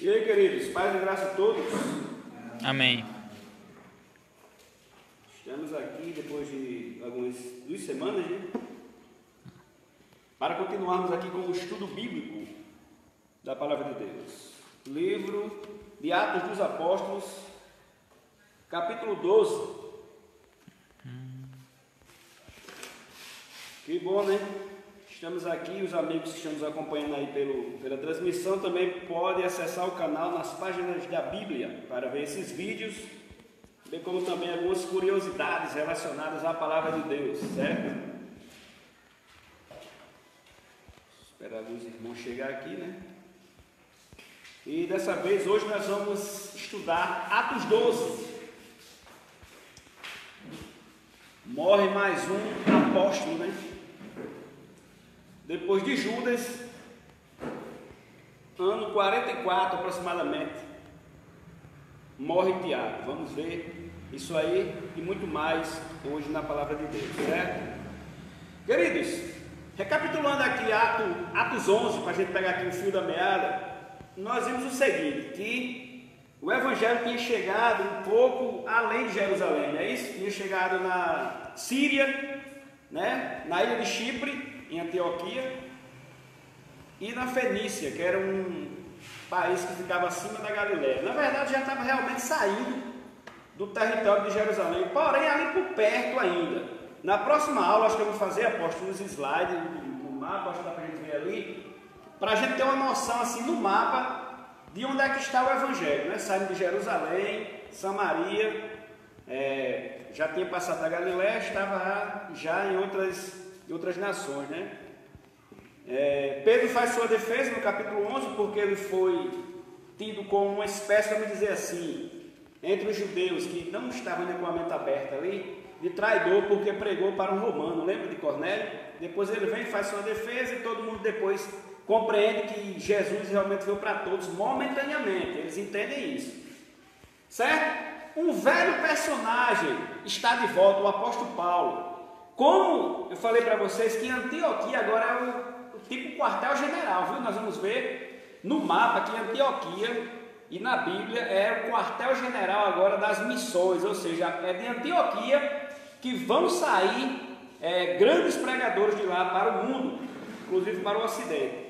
E aí, queridos, paz e graça a todos. Amém. Estamos aqui depois de algumas 2 semanas, né? Para continuarmos aqui com o estudo bíblico da Palavra de Deus. Livro de Atos dos Apóstolos, capítulo 12. Que bom, né? Estamos aqui, os amigos que estão nos acompanhando aí pela transmissão também podem acessar o canal nas páginas da Bíblia para ver esses vídeos, bem como também algumas curiosidades relacionadas à Palavra de Deus, certo? Esperar alguns irmãos chegar aqui, né? E dessa vez, hoje nós vamos estudar Atos 12. Morre mais um apóstolo, né? Depois de Judas, ano 44 aproximadamente, morre Tiago. Vamos ver isso aí e muito mais hoje na Palavra de Deus, certo? Queridos, recapitulando aqui Atos 11, para a gente pegar aqui o fio da meada, nós vimos o seguinte, que o Evangelho tinha chegado um pouco além de Jerusalém, não é isso? Tinha chegado na Síria, né? Na ilha de Chipre, em Antioquia, e na Fenícia, que era um país que ficava acima da Galileia. Na verdade, já estava realmente saindo do território de Jerusalém, porém ali por perto ainda. Na próxima aula, acho que eu vou fazer, apóstolo, uns slides no mapa, acho que dá para a gente ver ali, para a gente ter uma noção assim no mapa de onde é que está o Evangelho, né? Saindo de Jerusalém, Samaria, já tinha passado da Galileia, estava já em outras nações, né? Pedro faz sua defesa no capítulo 11, porque ele foi tido como uma espécie, vamos dizer assim, entre os judeus que não estavam ainda com a mente aberta ali, de traidor, porque pregou para um romano, lembra de Cornélio? Depois ele vem e faz sua defesa e todo mundo depois compreende que Jesus realmente veio para todos momentaneamente, eles entendem isso, certo? Um velho personagem está de volta, o apóstolo Paulo. Como eu falei para vocês que Antioquia agora é o tipo quartel-general, viu? Nós vamos ver no mapa que Antioquia e na Bíblia é o quartel-general agora das missões, ou seja, é de Antioquia que vão sair grandes pregadores de lá para o mundo, inclusive para o Ocidente.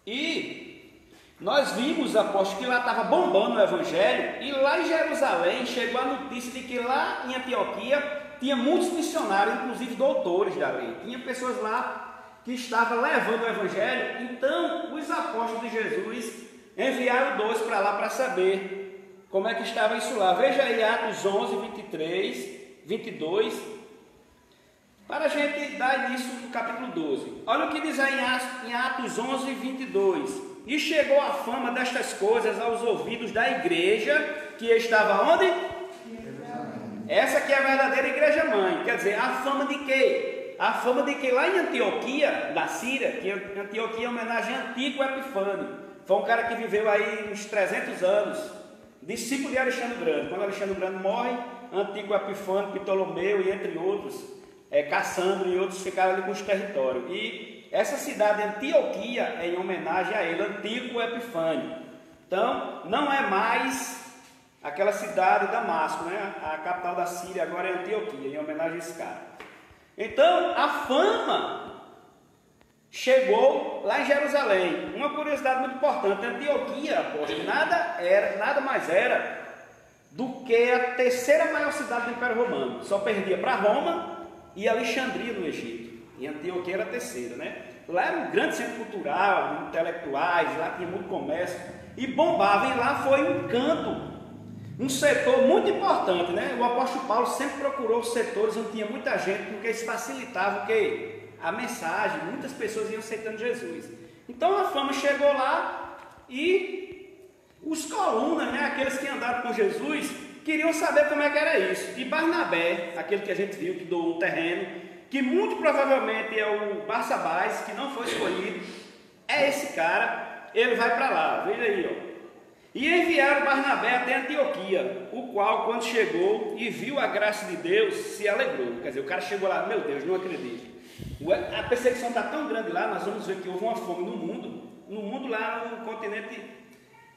E nós vimos, apóstolo, que lá estava bombando o Evangelho, e lá em Jerusalém chegou a notícia de que lá em Antioquia tinha muitos missionários, inclusive doutores da lei. Tinha pessoas lá que estavam levando o Evangelho. Então, os apóstolos de Jesus enviaram 2 para lá para saber como é que estava isso lá. Veja aí Atos 11, 23, 22, para a gente dar início no capítulo 12. Olha o que diz aí em Atos 11, 22. E chegou a fama destas coisas aos ouvidos da igreja que estava onde? Essa que é a verdadeira igreja mãe, quer dizer, a fama de quê? A fama de que lá em Antioquia, da Síria, que Antioquia é homenagem a Antíoco Epifânio, foi um cara que viveu aí uns 300 anos, discípulo de Alexandre Grande. Quando Alexandre Grande morre, Antíoco Epifânio, Ptolomeu e entre outros, Cassandro e outros ficaram ali com os territórios. E essa cidade Antioquia é em homenagem a ele, Antíoco Epifânio. Então, não é mais aquela cidade Damasco, né? A capital da Síria agora é Antioquia, em homenagem a esse cara. Então, a fama chegou lá em Jerusalém. Uma curiosidade muito importante: Antioquia, apóstolo, nada mais era do que a terceira maior cidade do Império Romano. Só perdia para Roma e Alexandria no Egito. E Antioquia era a terceira, né? Lá era um grande centro cultural, intelectuais, lá tinha muito comércio e bombava. E lá foi um canto, um setor muito importante, né? O apóstolo Paulo sempre procurou setores onde tinha muita gente, porque isso facilitava o quê? A mensagem, muitas pessoas iam aceitando Jesus. Então a fama chegou lá e os colunas, né? Aqueles que andaram com Jesus, queriam saber como é que era isso. E Barnabé, aquele que a gente viu que doou um terreno, que muito provavelmente é o Barsabás, que não foi escolhido, é esse cara, ele vai para lá, veja aí, ó. E enviaram Barnabé até Antioquia, o qual, quando chegou e viu a graça de Deus, se alegrou. Quer dizer, o cara chegou lá, meu Deus, não acredito. A perseguição está tão grande lá, nós vamos ver que houve uma fome no mundo lá no continente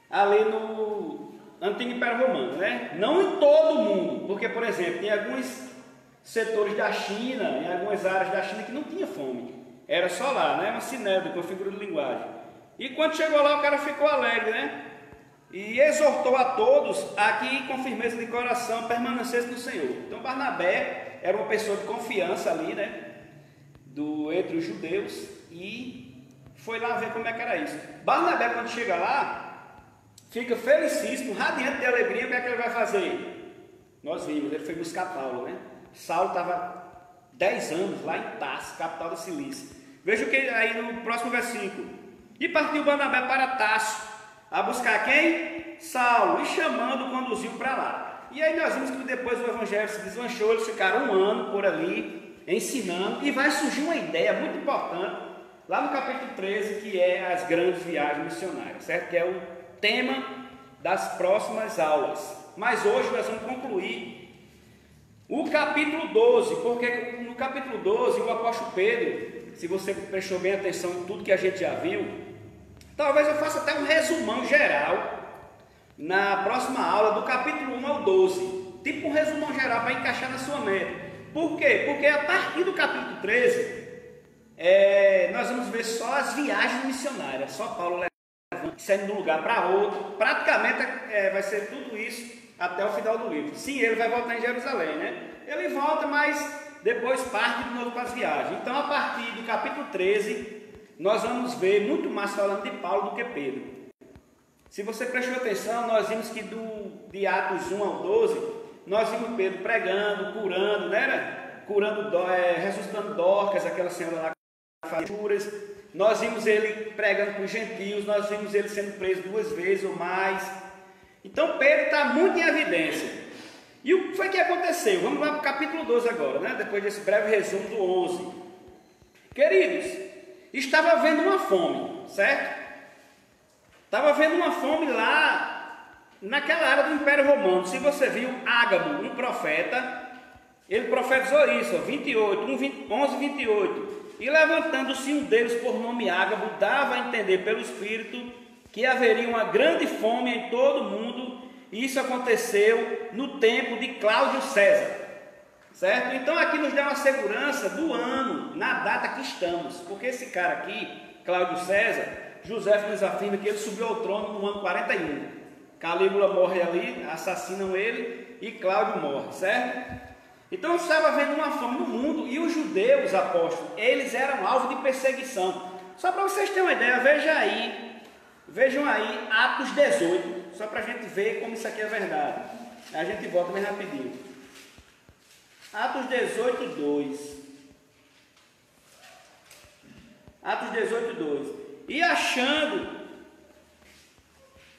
ali no Antigo Império Romano, né? Não em todo mundo, porque, por exemplo, tem alguns setores da China, em algumas áreas da China que não tinha fome, era só lá, né? Uma sinédrica, uma figura de linguagem. E quando chegou lá, o cara ficou alegre, né? E exortou a todos a que, com firmeza de coração, permanecessem no Senhor. Então, Barnabé era uma pessoa de confiança ali, né? Entre os judeus, e foi lá ver como é que era isso. Barnabé, quando chega lá, fica felicíssimo, radiante de alegria. O que é que ele vai fazer? Nós vimos, ele foi buscar Paulo, né? Saulo estava 10 anos lá em Tarso, capital da Cilícia. Veja o que aí no próximo versículo. E partiu Barnabé para Tarso, a buscar quem? Saulo, e chamando, conduziu para lá. E aí nós vimos que depois o evangelho se deslanchou, eles ficaram 1 ano por ali, ensinando, e vai surgir uma ideia muito importante, lá no capítulo 13, que é as grandes viagens missionárias, certo? Que é o tema das próximas aulas. Mas hoje nós vamos concluir o capítulo 12, porque no capítulo 12 o apóstolo Pedro, se você prestou bem atenção em tudo que a gente já viu, talvez eu faça até um resumão geral na próxima aula do capítulo 1 ao 12, tipo um resumão geral para encaixar na sua mente. Por quê? Porque a partir do capítulo 13, nós vamos ver só as viagens missionárias, só Paulo levando, saindo de um lugar para outro, praticamente vai ser tudo isso até o final do livro. Sim, ele vai voltar em Jerusalém, né? Ele volta, mas depois parte de novo para as viagens. Então, a partir do capítulo 13, nós vamos ver muito mais falando de Paulo do que Pedro. Se você prestou atenção, nós vimos que de Atos 1 ao 12, nós vimos Pedro pregando, curando, né? Curando, ressuscitando Dorcas, aquela senhora lá com fajuras. Nós vimos ele pregando com os gentios, nós vimos ele sendo preso 2 vezes ou mais. Então Pedro está muito em evidência. E o que foi que aconteceu? Vamos lá para o capítulo 12 agora, né? Depois desse breve resumo do 11. Queridos, estava havendo uma fome, certo? Estava havendo uma fome lá naquela área do Império Romano. Se você viu Ágabo, um profeta, ele profetizou isso, 11, 28. E levantando-se um deles por nome Ágabo, dava a entender pelo Espírito que haveria uma grande fome em todo o mundo, e isso aconteceu no tempo de Cláudio César, certo? Então aqui nos dá uma segurança do ano, na data que estamos, porque esse cara aqui, Cláudio César, José nos afirma que ele subiu ao trono no ano 41, Calígula morre ali, assassinam ele, e Cláudio morre, certo? Então estava havendo uma fome no mundo, e os judeus, apóstolos, eles eram alvo de perseguição. Só para vocês terem uma ideia, vejam aí Atos 18, só para a gente ver como isso aqui é verdade. A gente volta bem rapidinho. Atos 18, 2. Atos 18, 2. E achando,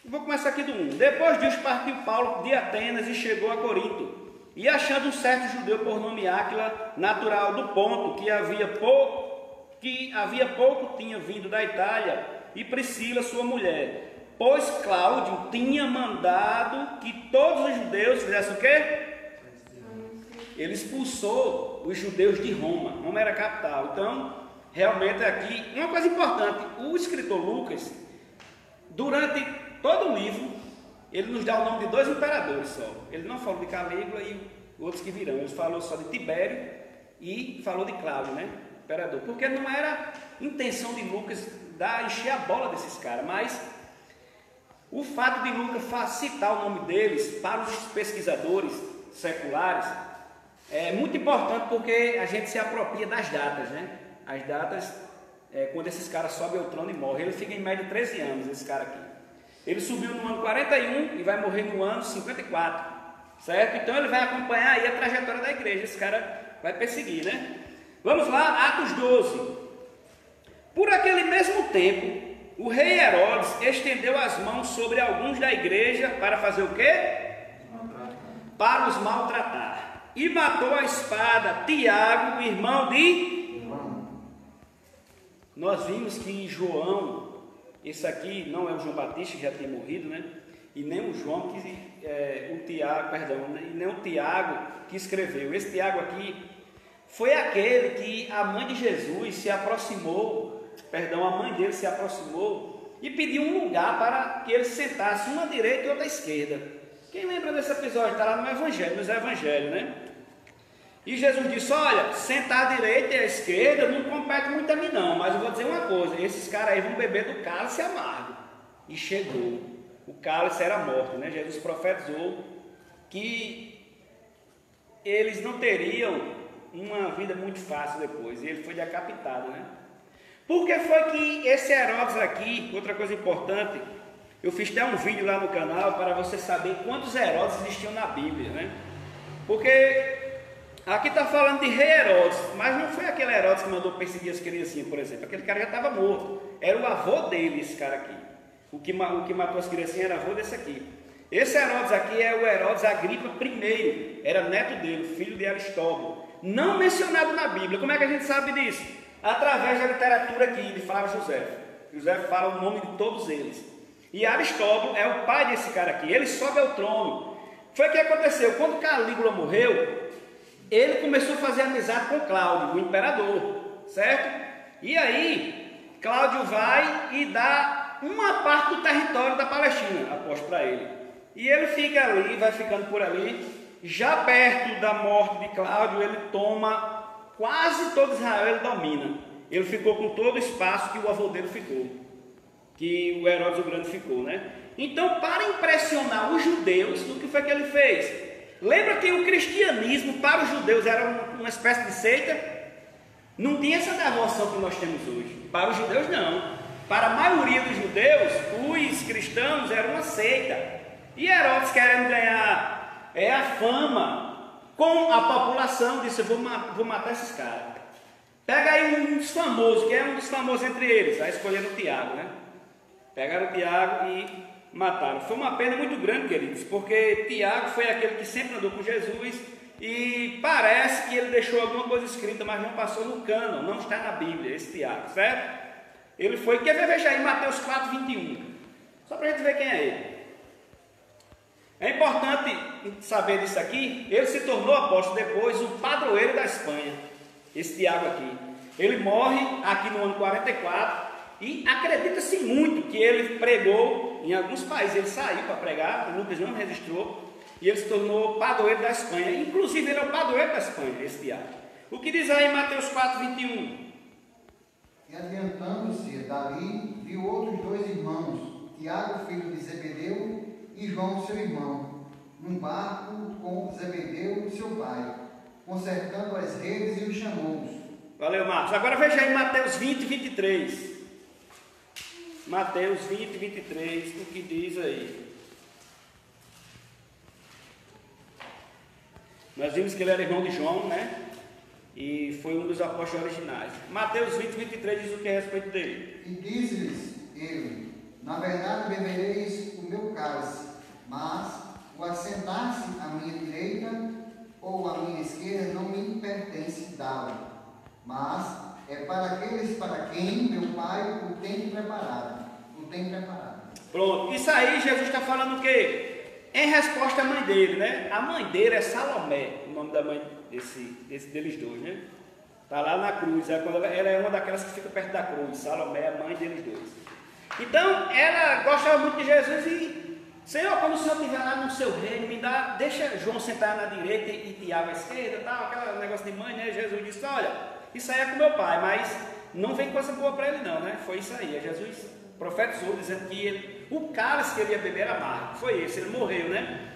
vou começar aqui do 1. Depois disso partiu Paulo de Atenas e chegou a Corinto. E achando um certo judeu por nome Áquila, natural do Ponto, que havia pouco tinha vindo da Itália, e Priscila, sua mulher, pois Cláudio tinha mandado que todos os judeus fizessem o quê? Ele expulsou os judeus de Roma. Roma era a capital. Então, realmente aqui, uma coisa importante, o escritor Lucas, durante todo o livro, ele nos dá o nome de 2 imperadores só. Ele não falou de Calígula e outros que virão. Ele falou só de Tibério e falou de Cláudio, né? Imperador. Porque não era intenção de Lucas encher a bola desses caras, mas o fato de Lucas citar o nome deles para os pesquisadores seculares é muito importante, porque a gente se apropria das datas, né? As datas, quando esses caras sobem ao trono e morrem. Ele fica em média 13 anos, esse cara aqui. Ele subiu no ano 41 e vai morrer no ano 54, certo? Então ele vai acompanhar aí a trajetória da igreja. Esse cara vai perseguir, né? Vamos lá, Atos 12. Por aquele mesmo tempo, o rei Herodes estendeu as mãos sobre alguns da igreja para fazer o quê? Para os maltratar. E matou a espada Tiago, irmão de... Nós vimos que João, esse aqui não é o João Batista, que já tinha morrido, né? E nem o João, e nem o Tiago que escreveu. Esse Tiago aqui foi aquele que a mãe de Jesus se aproximou, a mãe dele se aproximou e pediu um lugar para que ele sentasse uma à direita e outra à esquerda. Quem lembra desse episódio? Está lá no Evangelho, nos Evangelhos, né? E Jesus disse, olha, sentar à direita e à esquerda não compete muito a mim não, mas eu vou dizer uma coisa, esses caras aí vão beber do cálice amargo. E chegou, o cálice era a morte, né? Jesus profetizou que eles não teriam uma vida muito fácil depois, e ele foi decapitado, né? Por que foi que esse Herodes aqui, outra coisa importante, eu fiz até um vídeo lá no canal para você saber quantos Herodes existiam na Bíblia, né? Porque aqui está falando de rei Herodes, mas não foi aquele Herodes que mandou perseguir as criancinhas, por exemplo. Aquele cara já estava morto. Era o avô dele, esse cara aqui. O que matou as criancinhas era avô desse aqui. Esse Herodes aqui é o Herodes Agripa I. Era neto dele, filho de Aristóbulo. Não mencionado na Bíblia. Como é que a gente sabe disso? Através da literatura aqui de Flávio José. José fala o nome de todos eles. E Aristóbulo é o pai desse cara aqui. Ele sobe ao trono. Foi o que aconteceu. Quando Calígula morreu, ele começou a fazer amizade com Cláudio, o imperador, certo? E aí, Cláudio vai e dá uma parte do território da Palestina, aposto para ele. E ele fica ali, vai ficando por ali. Já perto da morte de Cláudio, ele toma quase todo Israel, ele domina. Ele ficou com todo o espaço que o avô dele ficou, que o Herodes o Grande ficou, né? Então, para impressionar os judeus, o que foi que ele fez? Lembra que o cristianismo para os judeus era uma espécie de seita? Não tinha essa devoção que nós temos hoje. Para os judeus não. Para a maioria dos judeus, os cristãos eram uma seita. E Herodes, querendo ganhar a fama com a população, disse, eu vou matar esses caras. Pega aí um dos famosos, que é um dos famosos entre eles. Aí escolheram Tiago, né? Pegaram Tiago e mataram. Foi uma pena muito grande, queridos, porque Tiago foi aquele que sempre andou com Jesus e parece que ele deixou alguma coisa escrita, mas não passou no cânon, não está na Bíblia, esse Tiago, certo? Ele foi, quer ver, veja aí, Mateus 4, 21, só para a gente ver quem é ele. É importante saber disso aqui, ele se tornou apóstolo depois, o padroeiro da Espanha, esse Tiago aqui. Ele morre aqui no ano 44, e acredita-se muito que ele pregou em alguns países. Ele saiu para pregar, Lucas não registrou, e ele se tornou padroeiro da Espanha. Inclusive, ele é o padroeiro da Espanha, esse Tiago. O que diz aí em Mateus 4, 21? E adiantando-se, Davi viu outros dois irmãos, Tiago, filho de Zebedeu, e João, seu irmão, num barco com Zebedeu, seu pai, consertando as redes, e os chamou. Valeu, Marcos. Agora veja aí Mateus 20, 23. Mateus 20, 23, o que diz aí? Nós vimos que ele era irmão de João, né? E foi um dos apóstolos originais. Mateus 20, 23 diz o que é a respeito dele. E disse-lhes ele, na verdade bebereis o meu cálice, mas o assentar-se à minha direita ou à minha esquerda não me pertence dar, mas é para aqueles para quem meu Pai o tem preparado. Pronto, isso aí Jesus está falando o quê? Em resposta à mãe dele, né? A mãe dele é Salomé, o nome da mãe deles dois, né? Está lá na cruz, ela é uma daquelas que fica perto da cruz. Salomé é a mãe deles dois. Então, ela gostava muito de Jesus e, Senhor, quando o Senhor estiver lá no seu reino, deixa João sentar na direita e Tiago à esquerda, tal, aquele negócio de mãe, né? Jesus disse, olha, isso aí é com meu pai, mas não vem coisa boa para ele não, né? Foi isso aí, Jesus profetizou dizendo que o cálice que ele ia beber era amargo. Foi esse, ele morreu, né?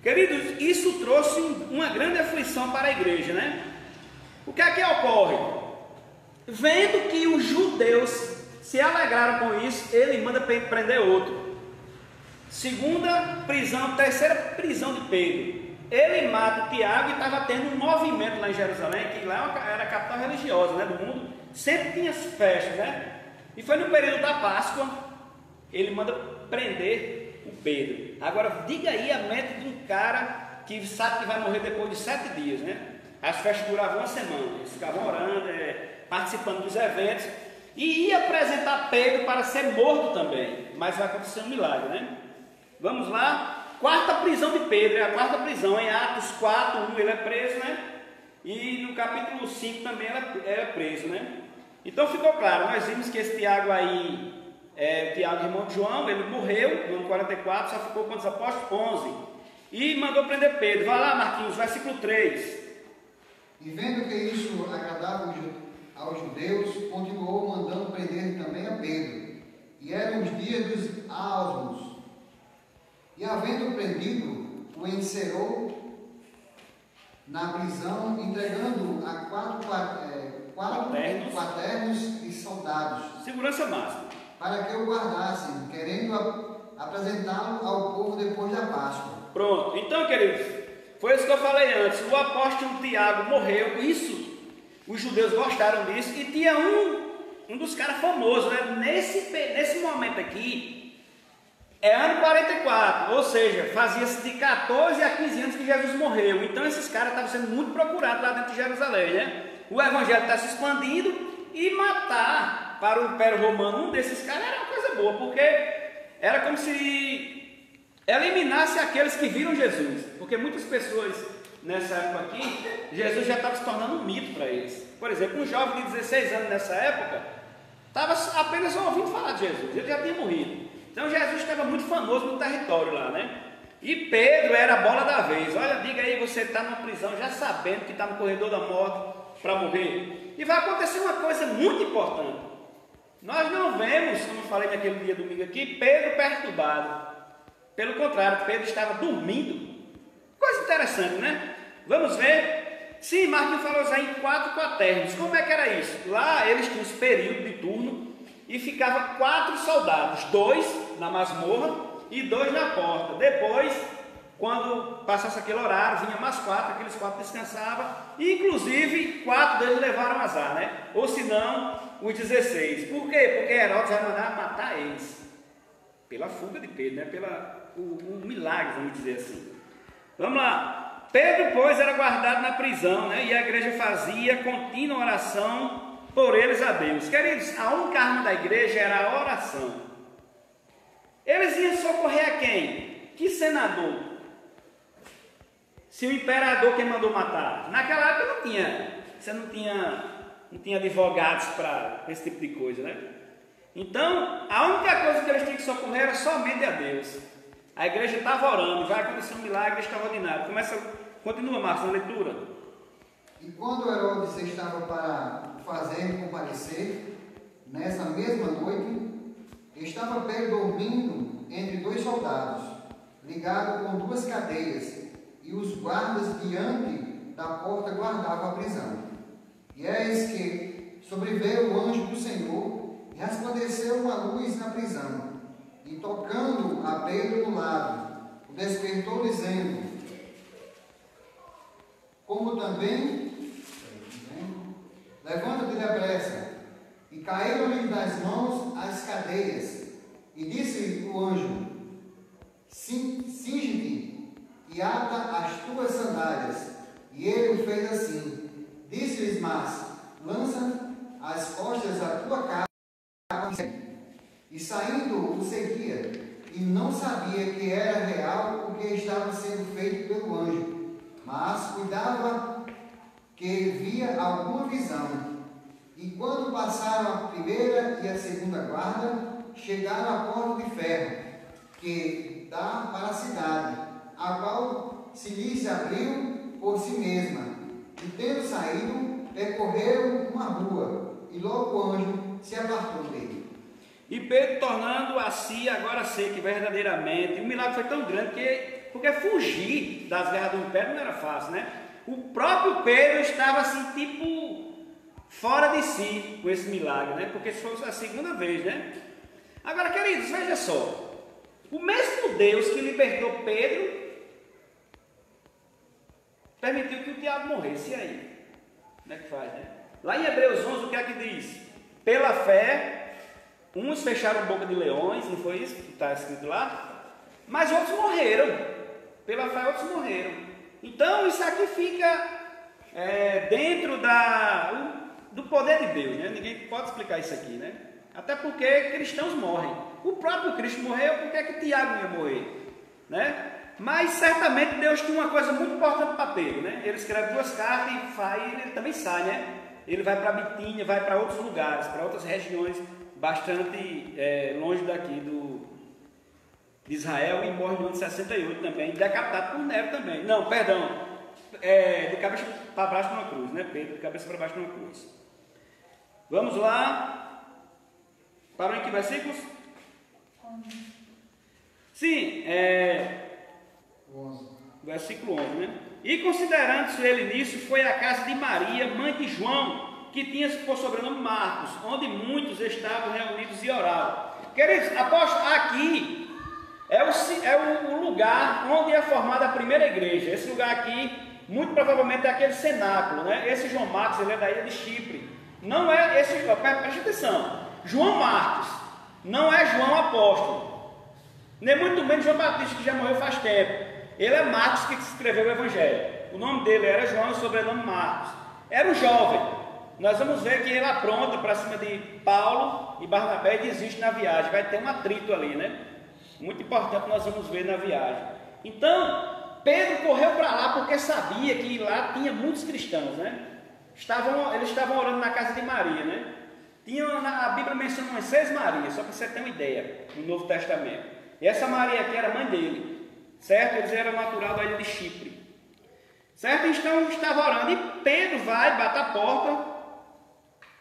Queridos, isso trouxe uma grande aflição para a igreja, né? O que é que ocorre? Vendo que os judeus se alegraram com isso, ele manda prender outro. Segunda prisão, terceira prisão de Pedro. Ele mata o Tiago e estava tendo um movimento lá em Jerusalém, que lá era a capital religiosa, né, do mundo. Sempre tinha as festas, né? E foi no período da Páscoa, ele manda prender o Pedro. Agora, diga aí a mente de um cara que sabe que vai morrer depois de 7 dias, né? As festas duravam uma semana, eles ficavam orando, participando dos eventos, e ia apresentar Pedro para ser morto também, mas vai acontecer um milagre, né? Vamos lá, quarta prisão de Pedro, é a quarta prisão, em Atos 4, 1 ele é preso, né? E no capítulo 5 também ele é preso, né? Então ficou claro, nós vimos que esse Tiago aí Tiago, irmão de João, ele morreu no ano 44, só ficou com os apóstolos 11. E mandou prender Pedro. Vai lá, Marquinhos, versículo 3. E vendo que isso agradava aos judeus, continuou mandando prender também a Pedro. E eram os dias dos Álamos. E havendo prendido, o encerrou na prisão, entregando-o a quatro quaternos e soldados. Segurança máxima. Para que o guardassem, querendo apresentá-lo ao povo depois da Páscoa. Pronto. Então, queridos, foi isso que eu falei antes. O apóstolo Tiago morreu. Isso, os judeus gostaram disso. E tinha um dos caras famosos, né? Nesse momento aqui, é ano 44. Ou seja, fazia-se de 14 a 15 anos que Jesus morreu. Então, esses caras estavam sendo muito procurados lá dentro de Jerusalém, né? O evangelho está se expandindo e matar para o Império Romano um desses caras era uma coisa boa, porque era como se eliminasse aqueles que viram Jesus, porque muitas pessoas nessa época aqui, Jesus já estava se tornando um mito para eles. Por exemplo, um jovem de 16 anos nessa época estava apenas ouvindo falar de Jesus, ele já tinha morrido. Então Jesus estava muito famoso no território lá, né? E Pedro era a bola da vez. Olha, diga aí, você está numa prisão já sabendo que está no corredor da morte para morrer. E vai acontecer uma coisa muito importante. Nós não vemos, como eu falei naquele dia domingo aqui, Pedro perturbado. Pelo contrário, Pedro estava dormindo. Coisa interessante, né? Vamos ver. Sim, Marquinhos falou já em 4 quaternos. Como é que era isso? Lá eles tinham os períodos de turno e ficava 4 soldados, 2 na masmorra e 2 na porta. Depois, quando passasse aquele horário, vinha mais 4, aqueles 4 descansavam, e inclusive 4 deles levaram azar, né? Ou se não, os 16. Por quê? Porque Herodes vai mandar matar eles. Pela fuga de Pedro, né? Pelo milagre, vamos dizer assim. Vamos lá. Pedro, pois, era guardado na prisão, né? E a igreja fazia contínua oração por eles a Deus. Queridos, a única arma da igreja era a oração. Eles iam socorrer a quem? Que senador? Se o imperador quem mandou matar? Naquela época não tinha. Você não tinha advogados para esse tipo de coisa, né? Então, a única coisa que eles tinham que socorrer era somente a Deus. A igreja estava orando, vai acontecer um milagre extraordinário. Continua, Marcos, na leitura. E quando Herodes estava para fazer comparecer, nessa mesma noite, estava Pedro dormindo entre 2 soldados, ligado com 2 cadeias, e os guardas diante da porta guardavam a prisão. E eis que sobreveio o anjo do Senhor e resplandeceu uma luz na prisão, e tocando a Pedro no lado, o despertou dizendo, como também, levanta-te depressa. E caíram-lhe das mãos as cadeias, e disse-lhe o anjo, cinge-te e ata as tuas sandálias. E ele o fez assim. Disse-lhes, mas lança as costas à tua cara. E saindo o seguia, e não sabia que era real o que estava sendo feito pelo anjo, mas cuidava que via alguma visão. E quando passaram a primeira e a segunda guarda, chegaram à porta de ferro, que dá para a cidade, a qual se lhes abriu por si mesma. E tendo saído, percorreram uma rua, e logo o anjo se apartou dele. E Pedro, tornando a si, agora sei que verdadeiramente, o milagre foi tão grande porque fugir das guerras do império não era fácil, né? O próprio Pedro estava assim, tipo, fora de si com esse milagre, né? Porque isso foi a segunda vez, né? Agora, queridos, veja só. O mesmo Deus que libertou Pedro permitiu que o Tiago morresse. E aí? Como é que faz, né? Lá em Hebreus 11, o que é que diz? Pela fé, uns fecharam boca de leões, não foi isso que está escrito lá? Mas outros morreram. Pela fé, outros morreram. Então, isso aqui fica dentro do poder de Deus, né? Ninguém pode explicar isso aqui, né? Até porque cristãos morrem. O próprio Cristo morreu, por que é que Tiago não ia morrer? Né? Mas certamente Deus tinha uma coisa muito importante para Pedro, né? Ele escreve 2 cartas e ele também sai, né? Ele vai para Bitínia, vai para outros lugares, para outras regiões bastante longe daqui de Israel, e morre no ano de 68 também, decapitado por Nero também. Não, perdão, de cabeça para baixo numa cruz, né? Pedro, de cabeça para baixo numa cruz. Vamos lá. Parou em que versículos? Sim, 11. Versículo 11, né? E considerando-se ele nisso, foi à casa de Maria, mãe de João, que tinha por sobrenome Marcos, onde muitos estavam reunidos e oravam. Queridos, apóstolo, aqui é o lugar onde é formada a primeira igreja. Esse lugar aqui, muito provavelmente, é aquele cenáculo, né? Esse João Marcos, ele é da ilha de Chipre. Não é esse, preste atenção, João Marcos, não é João apóstolo, nem muito menos João Batista, que já morreu faz tempo. Ele é Marcos que escreveu o Evangelho. O nome dele era João, o sobrenome Marcos. Era um jovem. Nós vamos ver que ele apronta para cima de Paulo e Barnabé e desiste na viagem. Vai ter um atrito ali, né? Muito importante, nós vamos ver na viagem. Então, Pedro correu para lá porque sabia que lá tinha muitos cristãos, né? Eles estavam orando na casa de Maria, né? A Bíblia menciona umas 6 Marias, só para você ter uma ideia, no Novo Testamento. E essa Maria aqui era mãe dele. Certo? Eles eram natural da ilha de Chipre. Certo? Então estava orando. E Pedro vai, bate a porta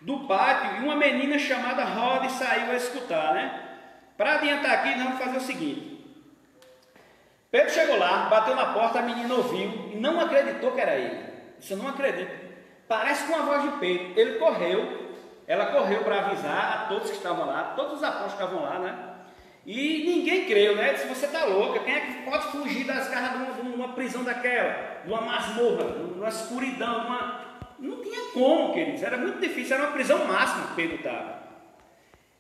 do pátio. E uma menina chamada Rode saiu a escutar, né? Para adiantar aqui, nós vamos fazer o seguinte. Pedro chegou lá, bateu na porta, a menina ouviu e não acreditou que era ele. Isso eu não acredito. Parece com a voz de Pedro. Ela correu para avisar a todos que estavam lá. Todos os apóstolos estavam lá, né? E ninguém creu, né? Se você está louca, quem é que pode fugir das garras de uma prisão daquela? De uma masmorra, de uma escuridão, Não tinha como, queridos. Era muito difícil, era uma prisão máxima que Pedro estava.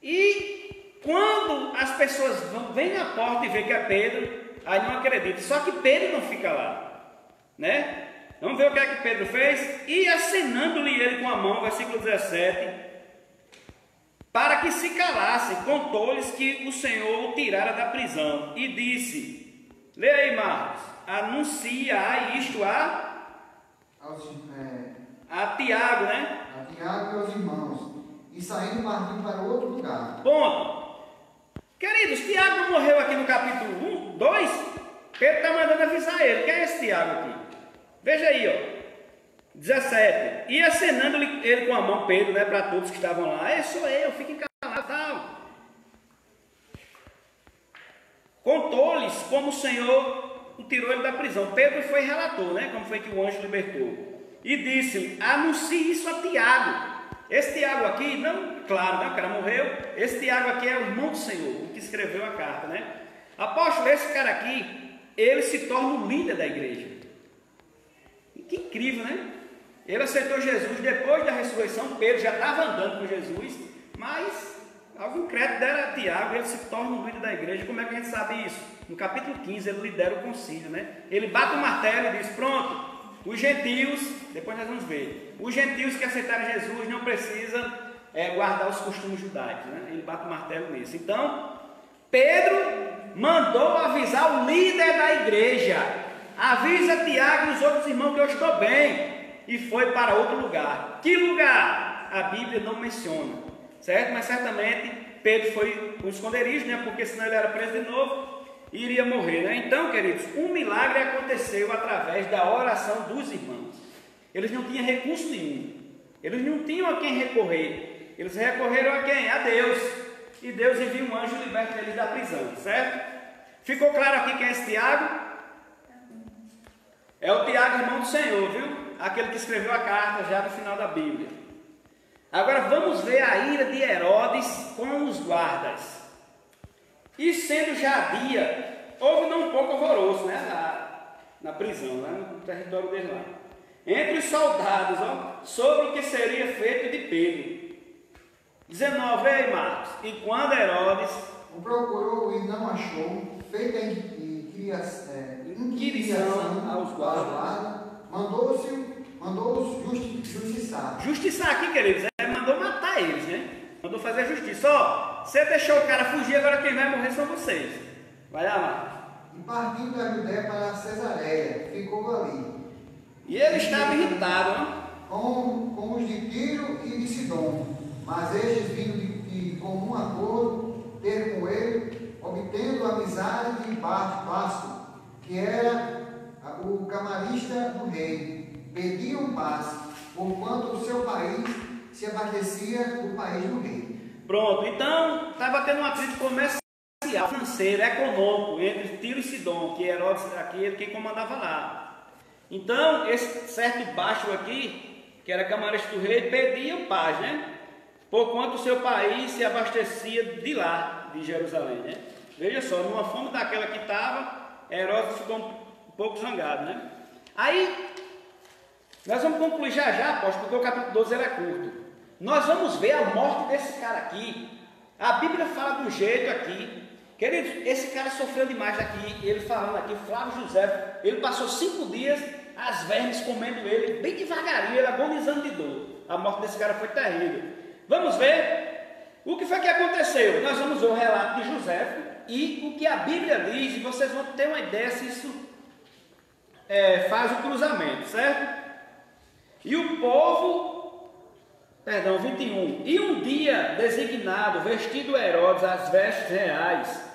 E quando as pessoas vêm na porta e veem que é Pedro, aí não acreditam. Só que Pedro não fica lá, né? Vamos ver o que é que Pedro fez? E acenando-lhe ele com a mão, versículo 17... para que se calassem, contou-lhes que o Senhor o tirara da prisão, e disse, leia aí Marcos, anuncia isto a Tiago, né? A Tiago e aos irmãos, e saindo partiu para outro lugar. Ponto. Queridos, Tiago não morreu aqui no capítulo 1, 2? Pedro está mandando avisar ele. Quem é esse Tiago aqui? Veja aí, ó. 17. E acenando-lhe ele com a mão, Pedro, né, para todos que estavam lá, sou eu, fiquem calados, tal. Contou-lhes como o Senhor o tirou ele da prisão. Pedro foi e relatou, né, como foi que o anjo libertou. E disse-lhe, anuncie isso a Tiago. Esse Tiago aqui, não, claro, né, o cara morreu. Esse Tiago aqui é o irmão do Senhor, o que escreveu a carta, né. Apóstolo, esse cara aqui, ele se torna o líder da igreja. Que incrível, né? Ele aceitou Jesus depois da ressurreição. Pedro já estava andando com Jesus, mas algum crédito deram a Tiago, ele se torna o líder da igreja. Como é que a gente sabe isso? No capítulo 15 ele lidera o concílio, né? Ele bate o martelo e diz, pronto, os gentios, depois nós vamos ver, os gentios que aceitaram Jesus não precisam guardar os costumes judaicos, né? Ele bate o martelo nisso. Então, Pedro mandou avisar o líder da igreja, avisa Tiago e os outros irmãos que eu estou bem. E foi para outro lugar. Que lugar? A Bíblia não menciona, certo? Mas certamente Pedro foi para o esconderijo, né? Porque senão ele era preso de novo e iria morrer, né? Então, queridos, um milagre aconteceu através da oração dos irmãos. Eles não tinham recurso nenhum. Eles não tinham a quem recorrer. Eles recorreram a quem? A Deus. E Deus envia um anjo e liberta eles da prisão, certo? Ficou claro aqui quem é esse Tiago? É o Tiago, irmão do Senhor, viu? Aquele que escreveu a carta já no final da Bíblia. Agora vamos ver a ira de Herodes com os guardas. E sendo já dia, houve não um pouco alvoroço, né? Na prisão, lá no território dele lá. Entre os soldados, ó, sobre o que seria feito de Pedro. 19, aí Marcos. E quando Herodes o procurou e não achou, feita inquirição aos guardas, mandou-os justiçar. Justiçar aqui, queridos, mandou matar eles, né? Mandou fazer a justiça. Ó, você deixou o cara fugir, agora quem vai morrer são vocês. Vai lá, Marcos. E partindo da Judéia para Cesareia, ficou ali. E ele estava irritado, ó. Com os de Tiro e de Sidom, mas estes vindo com comum acordo ter com ele, obtendo a amizade de Blasto, que era o camarista do rei. Pediam paz, porquanto o seu país se abastecia do país do rei. Pronto, então estava tendo um atrito comercial, financeiro, econômico entre Tiro e Sidom, que Herodes era aquele que comandava lá. Então, esse certo baixo aqui, que era camarista do rei, pedia paz, né? Porquanto o seu país se abastecia de lá, de Jerusalém, né? Veja só, numa fome daquela que estava, Herodes ficou um pouco zangado, né? Aí, nós vamos concluir já, apóstolo, porque o capítulo 12 era curto. Nós vamos ver a morte desse cara aqui. A Bíblia fala de um jeito aqui. Queridos, esse cara sofreu demais aqui. Ele falando aqui, Flávio José, ele passou 5 dias, as vermes comendo ele, bem devagarinho, ele agonizando de dor. A morte desse cara foi terrível. Vamos ver o que foi que aconteceu. Nós vamos ver o relato de José e o que a Bíblia diz, e vocês vão ter uma ideia se isso faz o cruzamento, certo? E o povo, 21, e um dia designado, vestido Herodes as vestes reais,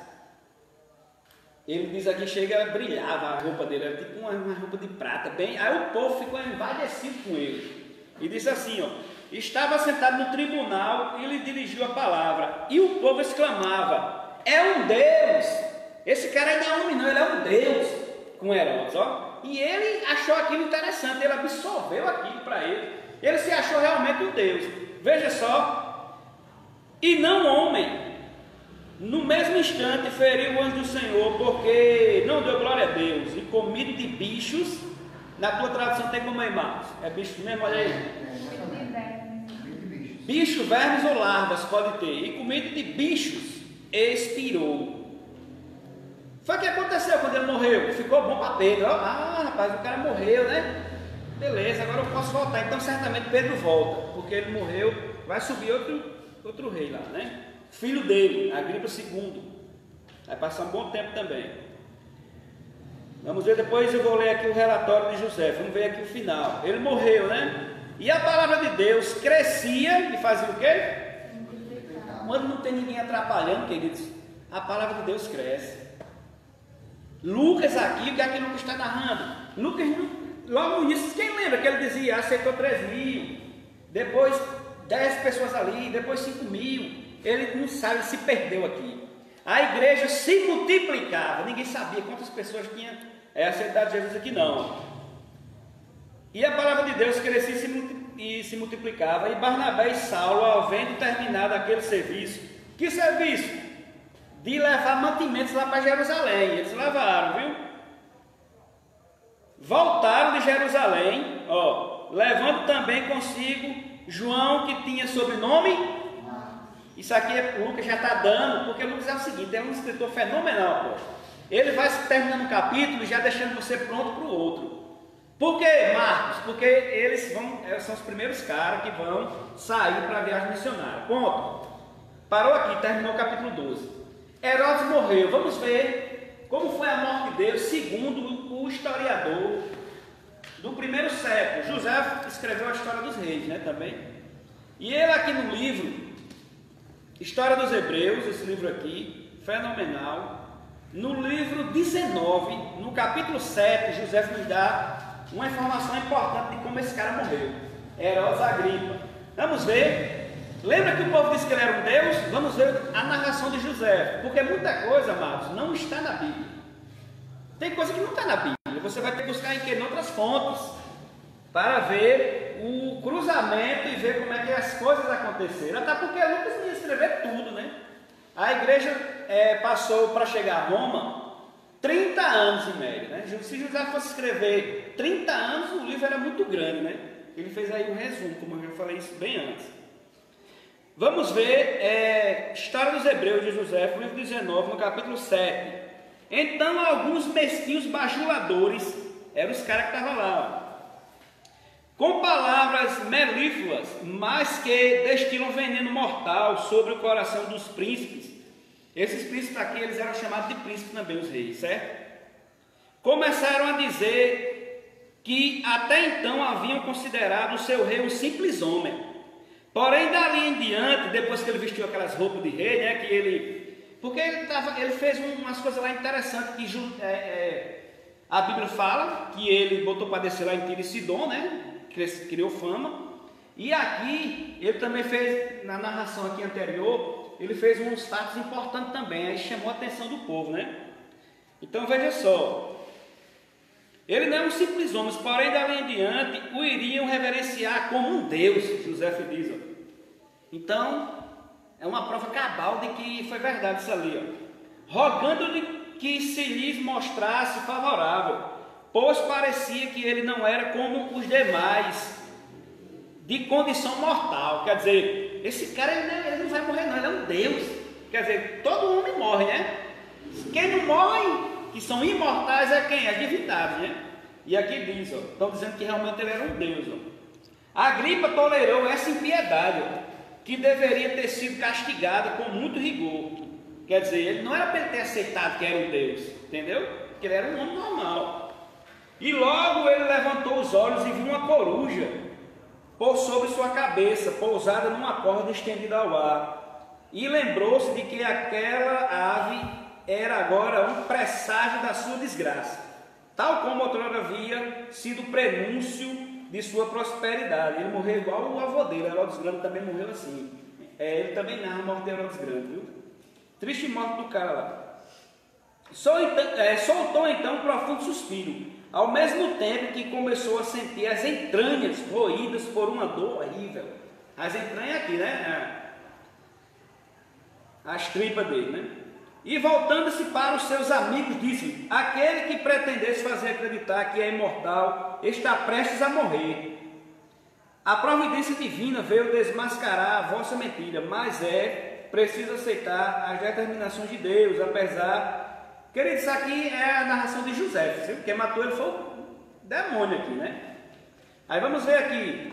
ele diz aqui, brilhava a roupa dele, era tipo uma roupa de prata, bem, aí o povo ficou envaidecido com ele, e disse assim, ó, estava sentado no tribunal e lhe dirigiu a palavra, e o povo exclamava, é um Deus, esse cara aí não é homem não, ele é um Deus, com Herodes, ó. E ele achou aquilo interessante, ele absorveu aquilo para ele. Ele se achou realmente um Deus. Veja só. E não homem. No mesmo instante feriu o anjo do Senhor, porque não deu glória a Deus. E comido de bichos, na tua tradução tem como irmãos? É bicho mesmo, olha aí. Bicho, vermes ou larvas pode ter. E comido de bichos, expirou. Foi o que aconteceu quando ele morreu. Ficou bom para Pedro. Ah, rapaz, o cara morreu, né? Beleza, agora eu posso voltar. Então certamente Pedro volta, porque ele morreu. Vai subir outro rei lá, né? Filho dele, Agripa II. Vai passar um bom tempo também. Vamos ver depois, eu vou ler aqui o relatório de José. Vamos ver aqui o final. Ele morreu, né? E a palavra de Deus crescia e fazia o quê? Quando não tem ninguém atrapalhando, queridos, a palavra de Deus cresce. Lucas aqui, o que é que Lucas está narrando? Lucas, logo no início, quem lembra que ele dizia, aceitou 3.000, depois 10 pessoas ali, depois 5.000, ele não sabe, se perdeu aqui. A igreja se multiplicava, ninguém sabia quantas pessoas tinham aceitado Jesus aqui não. E a palavra de Deus crescia e se multiplicava, e Barnabé e Saulo, havendo terminado aquele serviço, que serviço? De levar mantimentos lá para Jerusalém. Eles levaram, viu? Voltaram de Jerusalém, ó, levando também consigo João, que tinha sobrenome. Isso aqui Lucas já está dando, porque Lucas é o seguinte, é um escritor fenomenal, pô. Ele vai terminando um capítulo e já deixando você pronto para o outro. Por quê, Marcos? Porque eles são os primeiros caras que vão sair para a viagem missionária. Ponto. Parou aqui, terminou o capítulo 12. Herodes morreu. Vamos ver como foi a morte dele, segundo o historiador do primeiro século. José escreveu a história dos reis, né, também. E ele aqui no livro, História dos Hebreus, esse livro aqui, fenomenal. No livro 19, no capítulo 7, José nos dá uma informação importante de como esse cara morreu. Herodes Agripa. Vamos ver. Lembra que o povo disse que ele era um Deus? Vamos ver a narração de José, porque muita coisa, amados, não está na Bíblia. Tem coisa que não está na Bíblia, você vai ter que buscar em outras fontes, para ver o cruzamento e ver como é que as coisas aconteceram, até porque Lucas não ia escrever tudo, né? A igreja passou para chegar a Roma 30 anos em média, né? Se José fosse escrever 30 anos, o livro era muito grande, né? Ele fez aí um resumo, como eu já falei isso bem antes. Vamos ver História dos Hebreus de José, livro 19, no capítulo 7. Então alguns mesquinhos bajuladores, eram os caras que estavam lá, ó, com palavras melífluas, mas que destilam veneno mortal sobre o coração dos príncipes. Esses príncipes aqui, eles eram chamados de príncipes também, os reis, certo? Começaram a dizer que até então haviam considerado o seu rei um simples homem, Porém, dali em diante, depois que ele vestiu aquelas roupas de rei, né, porque ele fez umas coisas lá interessantes, que a Bíblia fala que ele botou para descer lá em Tiro e Sidom, né, criou fama, e aqui, ele também fez, na narração aqui anterior, ele fez uns fatos importantes também, aí chamou a atenção do povo, né. Então veja só, ele não é um simples homem, porém dali em diante o iriam reverenciar como um Deus, José diz. Então, é uma prova cabal de que foi verdade isso ali, rogando-lhe que se lhes mostrasse favorável, pois parecia que ele não era como os demais, de condição mortal. Quer dizer, esse cara ele não vai morrer não, ele é um Deus. Quer dizer, todo homem morre, né? Quem não morre, que são imortais, é quem? As divindades, né? E aqui diz, estão dizendo que realmente ele era um Deus. Agripa tolerou essa impiedade, que deveria ter sido castigada com muito rigor. Quer dizer, ele não era para ele ter aceitado que era um Deus, entendeu? Porque ele era um homem normal. E logo ele levantou os olhos e viu uma coruja por sobre sua cabeça, pousada numa corda estendida ao ar. E lembrou-se de que aquela ave era agora um presságio da sua desgraça, tal como outrora havia sido o prenúncio de sua prosperidade. Ele morreu igual o avô dele, Herodes Grande também morreu assim. Ele também narra a morte de Herodes Grande, viu? Triste morte do cara lá. Soltou então um profundo suspiro, ao mesmo tempo que começou a sentir as entranhas roídas por uma dor horrível. As entranhas aqui, né? As tripas dele, né? E voltando-se para os seus amigos, disse: aquele que pretendesse fazer acreditar que é imortal está prestes a morrer. A providência divina veio desmascarar a vossa mentira, mas preciso aceitar as determinações de Deus, apesar... Queridos, isso aqui é a narração de José, quem matou ele foi o demônio aqui, né? Aí vamos ver aqui.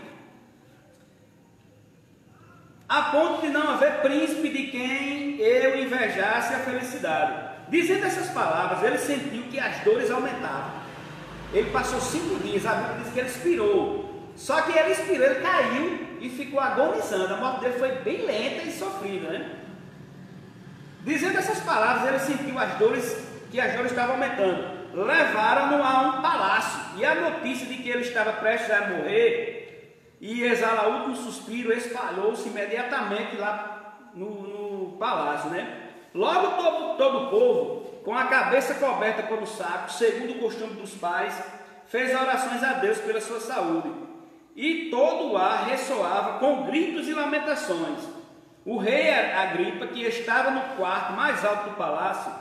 A ponto de não haver príncipe de quem eu invejasse a felicidade. Dizendo essas palavras, ele sentiu que as dores aumentavam. Ele passou 5 dias, a Bíblia diz que ele expirou. Só que ele expirou, ele caiu e ficou agonizando. A morte dele foi bem lenta e sofrida, né? Dizendo essas palavras, ele sentiu que as dores estavam aumentando. Levaram-no a um palácio, e a notícia de que ele estava prestes a morrer e exalar o último suspiro espalhou-se imediatamente lá no palácio, né? Logo todo o povo, com a cabeça coberta por um saco, segundo o costume dos pais, fez orações a Deus pela sua saúde. E todo o ar ressoava com gritos e lamentações. O rei Agripa, que estava no quarto mais alto do palácio,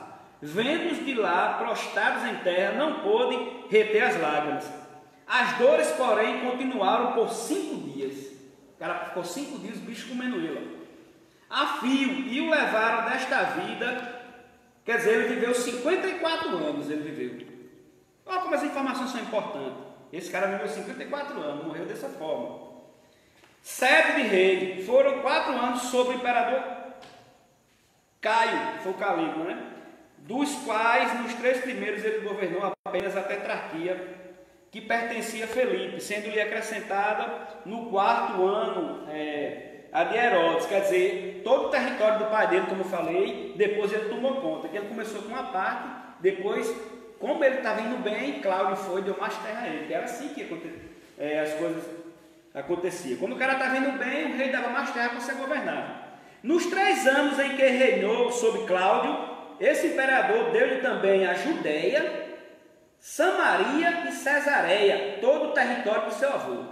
vendo-os de lá prostrados em terra, não pôde reter as lágrimas. As dores, porém, continuaram por 5 dias. O cara ficou 5 dias, os bichos comendo ele. A fio, e o levaram desta vida. Quer dizer, ele viveu 54 anos. Ele viveu. Olha como as informações são importantes. Esse cara viveu 54 anos, morreu dessa forma. Sede de rei. Foram 4 anos sob o imperador Caio, foi o Calígula, né? Dos quais, nos 3 primeiros, ele governou apenas a tetrarquia, que pertencia a Felipe, sendo-lhe acrescentada no 4º ano a de Herodes. Quer dizer, todo o território do pai dele, como eu falei, depois ele tomou conta, que ele começou com uma parte, depois, como ele estava indo bem, Cláudio foi e deu mais terra a ele, que era assim que as coisas aconteciam. Quando o cara estava indo bem, o rei dava mais terra para ser governado. Nos 3 anos em que reinou sob Cláudio, esse imperador deu-lhe também a Judéia, Samaria e Cesareia, todo o território do seu avô.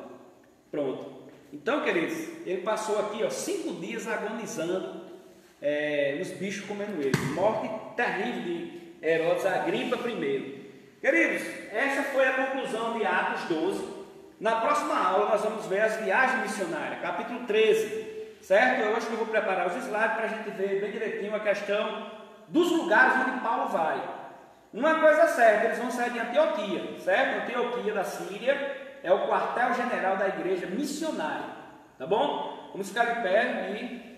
Pronto. Então, queridos, ele passou aqui 5 dias agonizando, os bichos comendo ele. Morte terrível de Herodes Agripa I. Queridos, essa foi a conclusão de Atos 12. Na próxima aula nós vamos ver as viagens missionárias, capítulo 13. Certo? Eu acho que eu vou preparar os slides para a gente ver bem direitinho a questão dos lugares onde Paulo vai. Uma coisa certa, eles vão sair de Antioquia, certo? Antioquia da Síria é o quartel-general da igreja missionária, tá bom? Vamos ficar de pé e